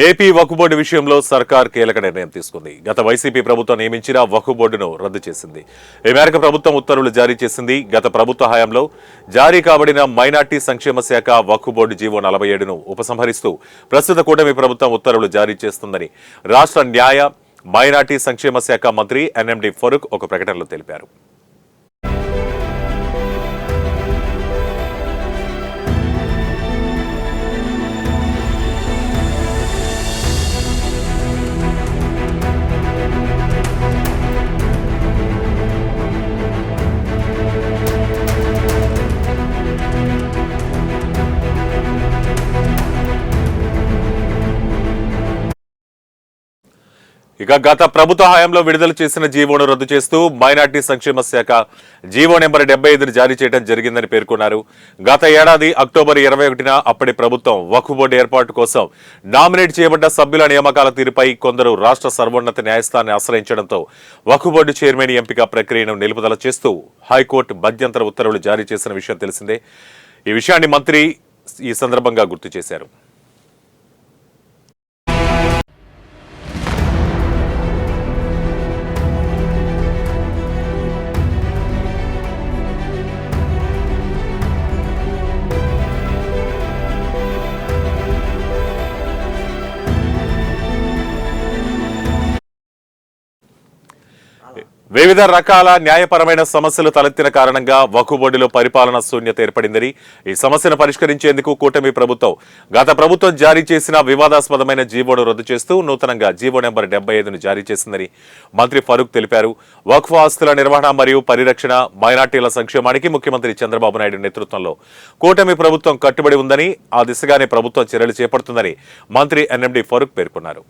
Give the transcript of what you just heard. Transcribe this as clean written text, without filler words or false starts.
AP వక్ఫ్ board విషయంలో సర్కార్ కీలక నిర్ణయం తీసుకుంది. గత వైసీపీ ప్రభుత్వం నియమించిన వక్ఫ్ బోర్డును రద్దు చేసింది. ఈ మేరకు ప్రభుత్వం ఉత్తర్వులు జారీ చేసింది. గత ప్రభుత్వ హయాంలో జారీ కాబడిన మైనార్టీ సంక్షేమ శాఖ వక్ఫ్ బోర్డు జీవో 47ను ఉపసంహరిస్తూ ప్రస్తుత కూటమి ప్రభుత్వం ఉత్తర్వులు జారీ చేస్తుందని రాష్ట్ర న్యాయ మైనార్టీ సంక్షేమ శాఖ మంత్రి ఎన్ఎండి ఫరూక్ ఒక ప్రకటనలో తెలిపారు. ఇక గత ప్రభుత్వ హయాంలో విడుదల చేసిన జీవోను రద్దు చేస్తూ మైనార్టీ సంక్షేమ శాఖ జీవో నెంబర్ 75ను జారీ చేయడం జరిగిందని పేర్కొన్నారు. గత ఏడాది అక్టోబర్ 21న అప్పటి ప్రభుత్వం వక్ఫ్ బోర్డు ఏర్పాటు కోసం నామినేట్ చేయబడ్డ సభ్యుల నియామకాల తీరుపై కొందరు రాష్ట్ర సర్వోన్నత న్యాయస్థానాన్ని ఆశ్రయించడంతో వక్ఫ్ బోర్డు చైర్మన్ ఎంపిక ప్రక్రియను నిలుపుదల చేస్తూ హైకోర్టు మధ్యంతర ఉత్తర్వులు జారీ చేసిన విషయం తెలిసిందే. ఈ విషయాన్ని మంత్రి ఈ సందర్భంగా గుర్తు చేశారు. వివిధ రకాల న్యాయపరమైన సమస్యలు తలెత్తిన కారణంగా వక్ఫ్ బోర్డులో పరిపాలన శూన్యత ఏర్పడిందని, ఈ సమస్యను పరిష్కరించేందుకు కూటమి ప్రభుత్వం గత ప్రభుత్వం జారీ చేసిన వివాదాస్పదమైన జీవోను రద్దు చేస్తూ నూతనంగా జీవో నెంబర్ 75ను జారీ చేసిందని మంత్రి ఫరూక్ తెలిపారు. వక్ఫ్ ఆస్తుల నిర్వహణ మరియు పరిరక్షణ, మైనార్టీల సంక్షేమానికి ముఖ్యమంత్రి చంద్రబాబు నాయుడు నేతృత్వంలో కూటమి ప్రభుత్వం కట్టుబడి ఉందని, ఆ దిశగానే ప్రభుత్వం చర్యలు చేపడుతుందని మంత్రి ఎన్ఎండి ఫరూక్ పేర్కొన్నారు.